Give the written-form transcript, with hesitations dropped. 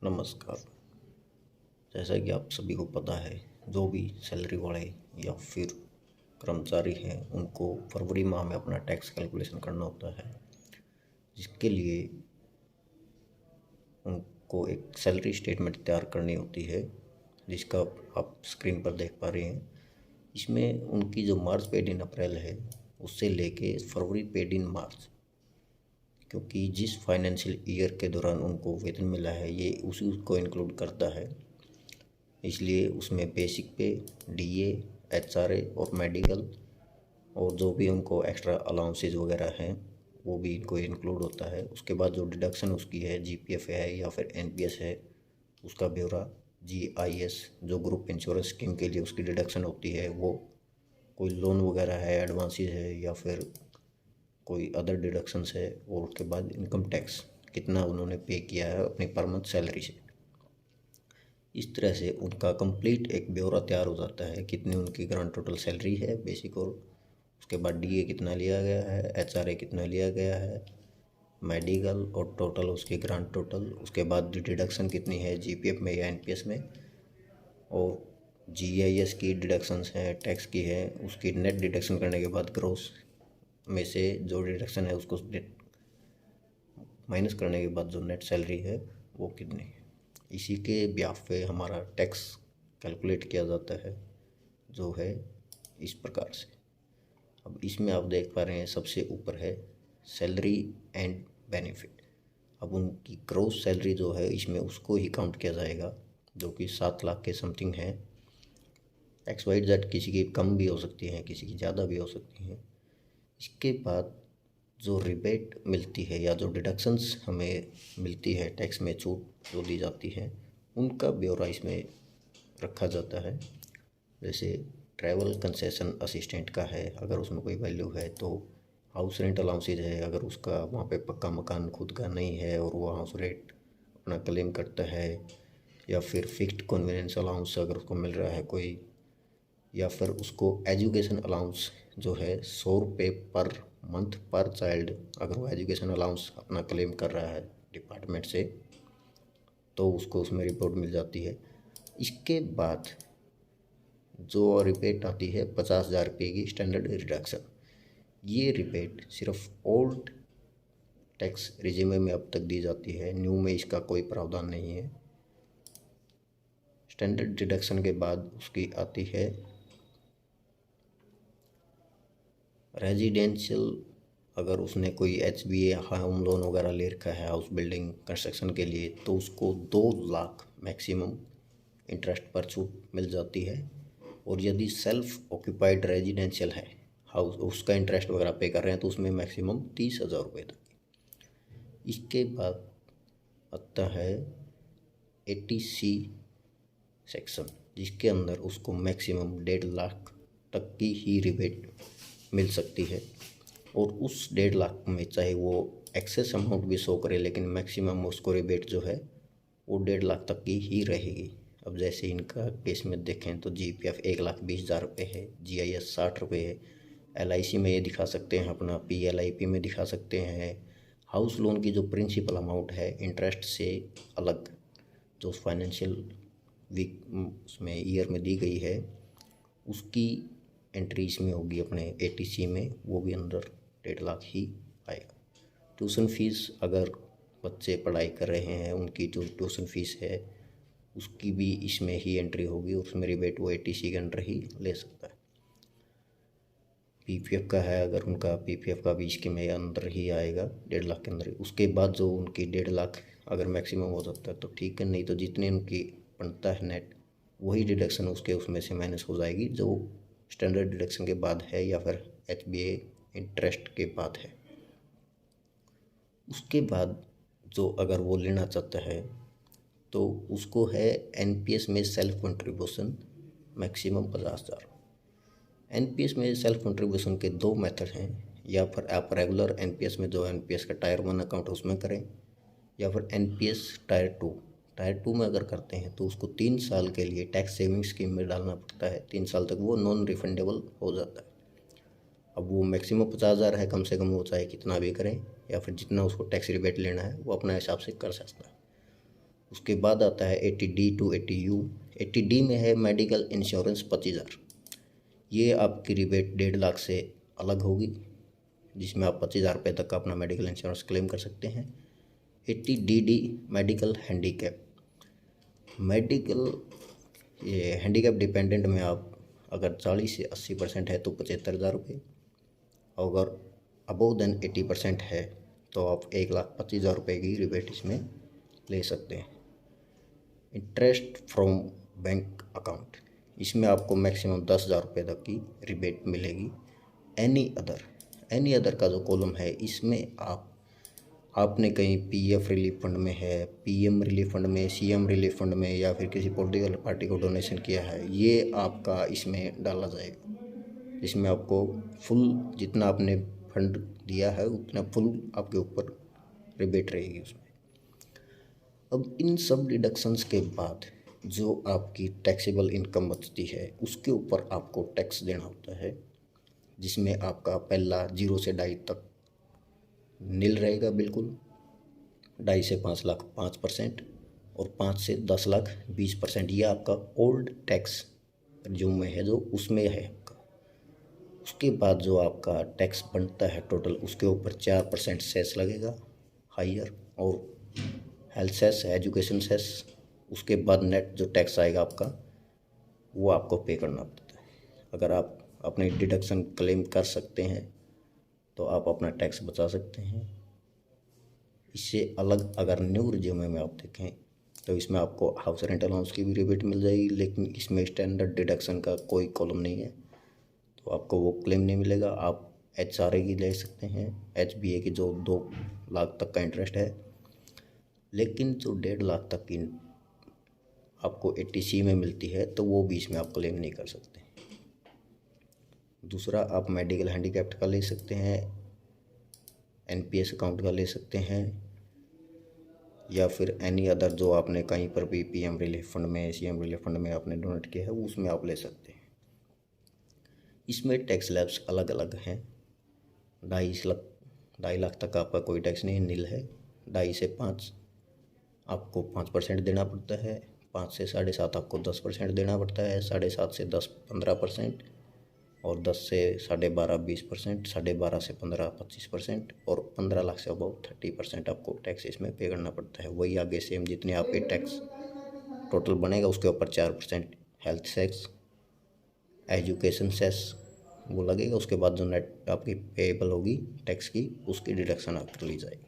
नमस्कार। जैसा कि आप सभी को पता है, जो भी सैलरी वाले या फिर कर्मचारी हैं उनको फरवरी माह में अपना टैक्स कैलकुलेशन करना होता है, जिसके लिए उनको एक सैलरी स्टेटमेंट तैयार करनी होती है, जिसका आप स्क्रीन पर देख पा रहे हैं। इसमें उनकी जो मार्च पेड इन अप्रैल है उससे लेके फरवरी पेड इन मार्च, क्योंकि जिस फाइनेंशियल ईयर के दौरान उनको वेतन मिला है ये उसी को इंक्लूड करता है। इसलिए उसमें बेसिक पे, डीए, एचआरए और मेडिकल और जो भी उनको एक्स्ट्रा अलाउंसेज वगैरह हैं वो भी इनको इंक्लूड होता है। उसके बाद जो डिडक्शन उसकी है, जीपीएफ है या फिर एनपीएस है, उसका ब्यौरा, जीआईएस जो ग्रुप इंश्योरेंस स्कीम के लिए उसकी डिडक्शन होती है वो, कोई लोन वगैरह है, एडवांसेज है या फिर कोई अदर डिडक्शंस है, और उसके बाद इनकम टैक्स कितना उन्होंने पे किया है अपनी पर मंथ सैलरी से। इस तरह से उनका कंप्लीट एक ब्यौरा तैयार हो जाता है, कितनी उनकी ग्रांड टोटल सैलरी है बेसिक, और उसके बाद डीए कितना लिया गया है, एचआरए कितना लिया गया है, मेडिकल और टोटल उसकी ग्रांड टोटल, उसके बाद डिडक्शन कितनी है जीपीएफ में या एनपीएस में, और जीआईएस की डिडक्शंस हैं, टैक्स की है, उसकी नेट डिडक्शन करने के बाद ग्रोस में से जो डिडक्शन है उसको माइनस करने के बाद जो नेट सैलरी है वो कितनी है। इसी के ब्याह पे हमारा टैक्स कैलकुलेट किया जाता है, जो है इस प्रकार से। अब इसमें आप देख पा रहे हैं सबसे ऊपर है सैलरी एंड बेनिफिट। अब उनकी ग्रोस सैलरी जो है इसमें उसको ही काउंट किया जाएगा, जो कि 7 लाख के समथिंग है। एक्स वाई जेड, किसी की कम भी हो सकती है, किसी की ज़्यादा भी हो सकती हैं। इसके बाद जो रिबेट मिलती है या जो डिडक्शंस हमें मिलती है, टैक्स में छूट जो दी जाती है, उनका ब्यौरा इसमें रखा जाता है। जैसे ट्रैवल कंसेशन असिस्टेंट का है, अगर उसमें कोई वैल्यू है तो हाउस रेंट अलाउंसेज है, अगर उसका वहाँ पे पक्का मकान खुद का नहीं है और वो हाउस रेंट अपना क्लेम करता है, या फिर फिक्स्ड कन्वीनियंस अलाउंस अगर उसको मिल रहा है कोई, या फिर उसको एजुकेशन अलाउंस जो है 100 रुपये पर मंथ पर चाइल्ड, अगर वो एजुकेशन अलाउंस अपना क्लेम कर रहा है डिपार्टमेंट से तो उसको उसमें रिपोर्ट मिल जाती है। इसके बाद जो रिबेट आती है 50,000 रुपये की स्टैंडर्ड रिडक्शन, ये रिबेट सिर्फ ओल्ड टैक्स रिजिमे में अब तक दी जाती है, न्यू में इसका कोई प्रावधान नहीं है। स्टैंडर्ड डिडक्शन के बाद उसकी आती है रेजिडेंशियल, अगर उसने कोई एचबीए होम लोन वगैरह ले रखा है हाउस बिल्डिंग कंस्ट्रक्शन के लिए तो उसको 2 लाख मैक्सिमम इंटरेस्ट पर छूट मिल जाती है। और यदि सेल्फ ऑक्यूपाइड रेजिडेंशियल है हाउस, उसका इंटरेस्ट वगैरह पे कर रहे हैं तो उसमें मैक्सिमम 30,000 रुपये तक। इसके बाद आता है 80C सेक्शन, जिसके अंदर उसको मैक्सिमम 1.5 लाख तक की ही रिबेट मिल सकती है, और उस 1.5 लाख में चाहे वो एक्सेस अमाउंट भी शो करे लेकिन मैक्सिमम उसको रिबेट जो है वो 1.5 लाख तक की ही रहेगी। अब जैसे इनका केस में देखें तो जीपीएफ 1,20,000 रुपये है, जीआईएस 60 रुपये है, एलआईसी में ये दिखा सकते हैं, अपना पीएलआईपी में दिखा सकते हैं। हाउस लोन की जो प्रिंसिपल अमाउंट है इंटरेस्ट से अलग, जो फाइनेंशियल वीक उसमें ईयर में दी गई है, उसकी एंट्री इसमें होगी अपने एटीसी में, वो भी अंदर 1.5 लाख ही आएगा। ट्यूशन फीस, अगर बच्चे पढ़ाई कर रहे हैं उनकी जो ट्यूशन फीस है उसकी भी इसमें ही एंट्री होगी, उसमें रिबेट वो एटीसी के अंडर ही ले सकता है। पीपीएफ का है, अगर उनका पीपीएफ का भी इसके में अंदर ही आएगा 1.5 लाख के अंदर। उसके बाद जो उनकी 1.5 लाख अगर मैक्सिमम हो सकता है तो ठीक है, नहीं तो जितने उनकी बनता है नेट वही डिडक्शन उसके उसमें से माइनस हो जाएगी, जो स्टैंडर्ड डिडक्शन के बाद है या फिर एचबीए इंटरेस्ट के बाद है। उसके बाद जो अगर वो लेना चाहता है तो उसको है एनपीएस में सेल्फ कंट्रीब्यूशन मैक्सिमम 50,000। एनपीएस में सेल्फ कंट्रीब्यूशन के 2 मेथड हैं, या फिर आप रेगुलर एनपीएस में जो एनपीएस का टायर 1 अकाउंट उसमें करें, या फिर एनपीएस टायर 2 में अगर करते हैं तो उसको 3 साल के लिए टैक्स सेविंग स्कीम में डालना पड़ता है। 3 साल तक वो नॉन रिफंडेबल हो जाता है। अब वो मैक्सिमम 50,000 है, कम से कम वो चाहे कितना भी करें या फिर जितना उसको टैक्स रिबेट लेना है वो अपना हिसाब से कर सकता है। उसके बाद आता है 80D टू 80U। 80D में है मेडिकल इंश्योरेंस 25,000। ये आपकी रिबेट 1.5 लाख से अलग होगी, जिसमें आप 25,000 रुपये तक का अपना मेडिकल इंश्योरेंस क्लेम कर सकते हैं। 80DD medical handicap. मेडिकल ये हैंडीकैप डिपेंडेंट में आप अगर 40 से 80% है तो 75,000 रुपये, अगर अबोव देन 80% है तो आप 1,25,000 रुपये की रिबेट इसमें ले सकते हैं। इंटरेस्ट फ्रॉम बैंक अकाउंट, इसमें आपको मैक्सिमम 10,000 रुपये तक की रिबेट मिलेगी। एनी अदर का जो कॉलम है, इसमें आपने कहीं पीएफ रिलीफ फंड में है, पीएम रिलीफ फंड में, सीएम रिलीफ फंड में, या फिर किसी पॉलिटिकल पार्टी को डोनेशन किया है, ये आपका इसमें डाला जाएगा। इसमें आपको फुल जितना आपने फंड दिया है उतना फुल आपके ऊपर रिबेट रहेगी उसमें। अब इन सब डिडक्शंस के बाद जो आपकी टैक्सेबल इनकम बचती है उसके ऊपर आपको टैक्स देना होता है, जिसमें आपका पहला 0 से 2.5 तक नील रहेगा बिल्कुल, 2.5 से 5 लाख 5%, और 5 से 10 लाख 20%। ये आपका ओल्ड टैक्स जो में है, जो उसमें है आपका। उसके बाद जो आपका टैक्स बनता है टोटल, उसके ऊपर 4% सेस लगेगा हायर, और हेल्थ सेस, एजुकेशन सेस। उसके बाद नेट जो टैक्स आएगा आपका वो आपको पे करना पड़ता है। अगर आप अपनी डिडक्शन क्लेम कर सकते हैं तो आप अपना टैक्स बचा सकते हैं। इससे अलग अगर न्यू रिज्यूमे में आप देखें तो इसमें आपको हाउस रेंट अलाउंस की भी रिबेट मिल जाएगी, लेकिन इसमें स्टैंडर्ड डिडक्शन का कोई कॉलम नहीं है, तो आपको वो क्लेम नहीं मिलेगा। आप HRA की ले सकते हैं, HBA की जो 2 लाख तक का इंटरेस्ट है, लेकिन जो 1.5 लाख तक की आपको 80C में मिलती है तो वो भी इसमें आप क्लेम नहीं कर सकते। दूसरा, आप मेडिकल हैंडीकैप्ड का ले सकते हैं, NPS अकाउंट का ले सकते हैं, या फिर एनी अदर जो आपने कहीं पर भी PM रिलीफ फंड में, CM रिलीफ फंड में आपने डोनेट किया है उसमें आप ले सकते हैं। इसमें टैक्स स्लैब्स अलग अलग हैं। 2.5 लाख तक आपका कोई टैक्स नहीं, नील है। 2.5 से 5 आपको 5% देना पड़ता है, 5 से 7.5 आपको 10% देना पड़ता है, 7.5 से 10 15%, और 10 से 12.5 20%, 12.5 से 15 25%, और 15 लाख से अबाउट 30% आपको टैक्स इसमें पे करना पड़ता है। वही आगे सेम जितने आपके टैक्स टोटल बनेगा उसके ऊपर 4% हेल्थ सेस, एजुकेशन सेस वो लगेगा। उसके बाद जो नेट आपकी पेएबल होगी टैक्स की, उसकी डिडक्शन आप कर ली जाएगी।